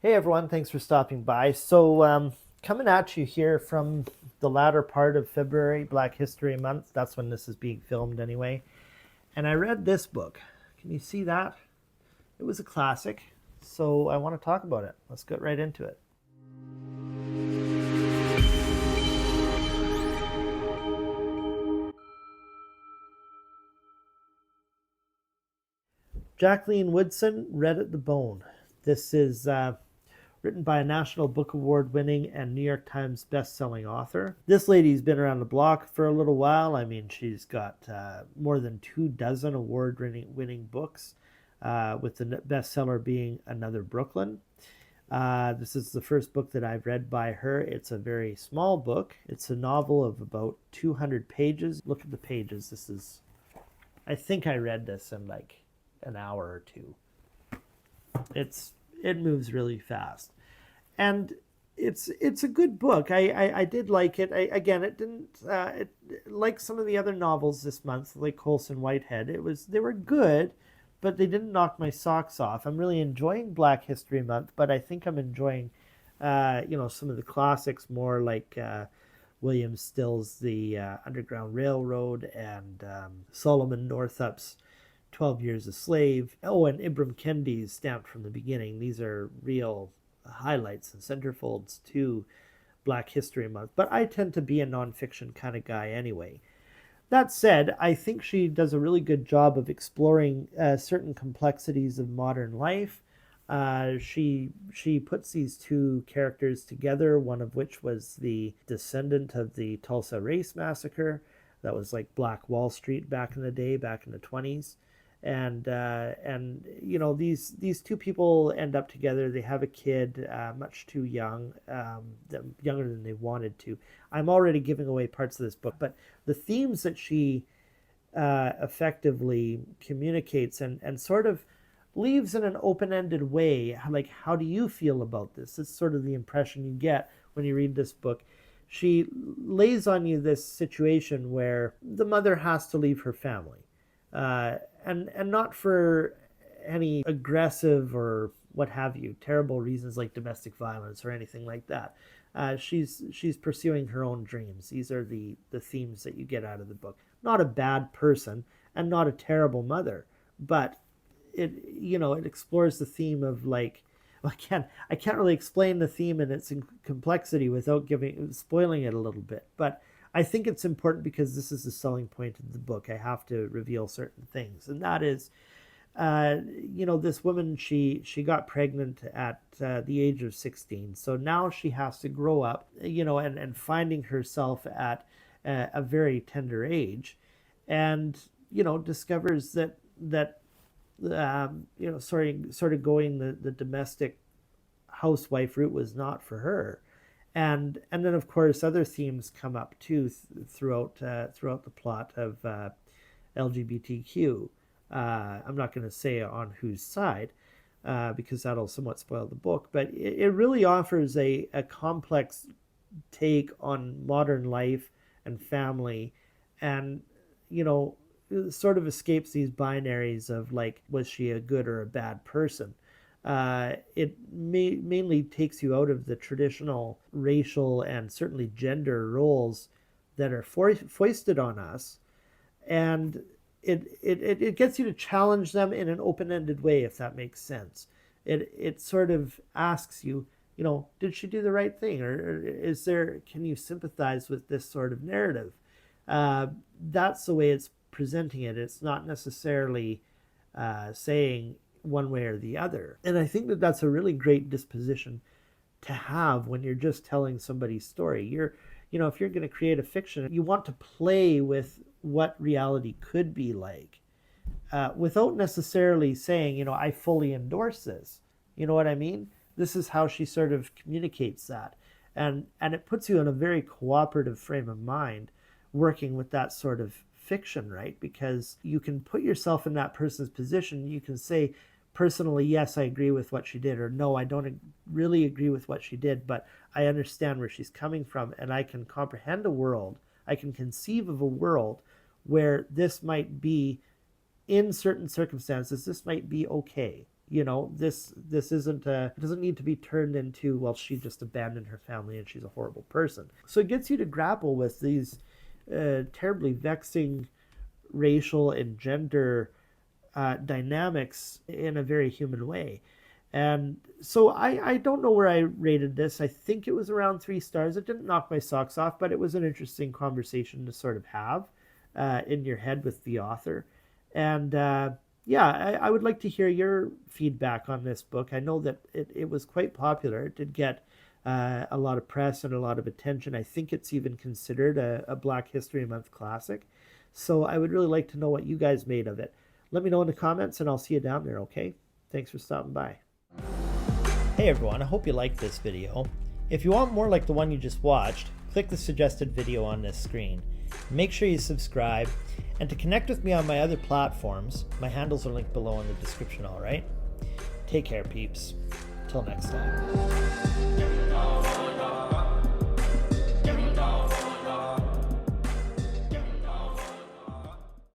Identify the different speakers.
Speaker 1: Hey everyone, thanks for stopping by. Coming at you here from the latter part of February, Black History Month. That's when this is being filmed anyway. And I read this book. Can you see that? It was a classic. So I want to talk about it. Let's get right into it. Jacqueline Woodson, Red at the Bone. This is written by a National Book Award winning and New York Times best-selling author. This lady's been around the block for a little while. I mean, she's got more than 24 award-winning books, with the bestseller being Another Brooklyn. This is the first book that I've read by her. It's a very small book. It's a novel of about 200 pages. Look at the pages. I think I read this in like an hour or two. It moves really fast, and it's a good book. I did like it. Again, it didn't like some of the other novels this month, like Colson Whitehead. They were good, but they didn't knock my socks off. I'm really enjoying Black History Month, but I think I'm enjoying some of the classics more, like William Still's The Underground Railroad, and Solomon Northup's 12 Years a Slave. Oh, and Ibram Kendi's Stamped from the Beginning. These are real highlights and centerfolds to Black History Month. But I tend to be a nonfiction kind of guy anyway. That said, I think she does a really good job of exploring certain complexities of modern life. She puts these two characters together, one of which was the descendant of the Tulsa Race Massacre. That was like Black Wall Street back in the day, back in the 20s. And these two people end up together. They have a kid, much too young, younger than they wanted to. I'm already giving away parts of this book, but the themes that she effectively communicates and sort of leaves in an open-ended way, like, how do you feel about this? It's sort of the impression you get when you read this book. She lays on you this situation where the mother has to leave her family, and not for any aggressive or what have you terrible reasons like domestic violence or anything like that. She's pursuing her own dreams. These are the themes that you get out of the book. Not a bad person and not a terrible mother, but it explores the theme of, like, well, I can't really explain the theme and its complexity without spoiling it a little bit, but I think it's important because this is the selling point of the book. I have to reveal certain things, and that is, this woman, she got pregnant at the age of 16, so now she has to grow up, and finding herself at a very tender age, and discovers that sort of going the domestic housewife route was not for her. And then of course other themes come up too throughout the plot of LGBTQ. I'm not going to say on whose side, because that'll somewhat spoil the book, but it really offers a complex take on modern life and family, and sort of escapes these binaries of, like, was she a good or a bad person. It mainly takes you out of the traditional racial and certainly gender roles that are foisted on us, and it gets you to challenge them in an open-ended way, if that makes sense. It sort of asks you, did she do the right thing, or can you sympathize with this sort of narrative? That's the way it's presenting it. It's not necessarily saying one way or the other. And I think that that's a really great disposition to have when you're just telling somebody's story. If you're going to create a fiction, you want to play with what reality could be like, without necessarily saying, I fully endorse this. You know what I mean? This is how she sort of communicates that. And it puts you in a very cooperative frame of mind working with that sort of fiction, right? Because you can put yourself in that person's position. You can say, personally, yes, I agree with what she did, or no, I don't really agree with what she did, but I understand where she's coming from, and I can comprehend a world, I can conceive of a world where this might be, in certain circumstances, this might be okay. You know, this isn't it doesn't need to be turned into, well, she just abandoned her family and she's a horrible person. So it gets you to grapple with these terribly vexing racial and gender dynamics in a very human way. And so I don't know where I rated this. I think it was around 3 stars. It didn't knock my socks off, but it was an interesting conversation to sort of have in your head with the author. And yeah, I would like to hear your feedback on this book. I know that it was quite popular. It did get a lot of press and a lot of attention. I think it's even considered a Black History Month classic. So I would really like to know what you guys made of it. Let me know in the comments and I'll see you down there, okay? Thanks for stopping by. Hey everyone, I hope you liked this video. If you want more like the one you just watched, click the suggested video on this screen. Make sure you subscribe, and to connect with me on my other platforms, my handles are linked below in the description, alright? Take care, peeps. Till next time.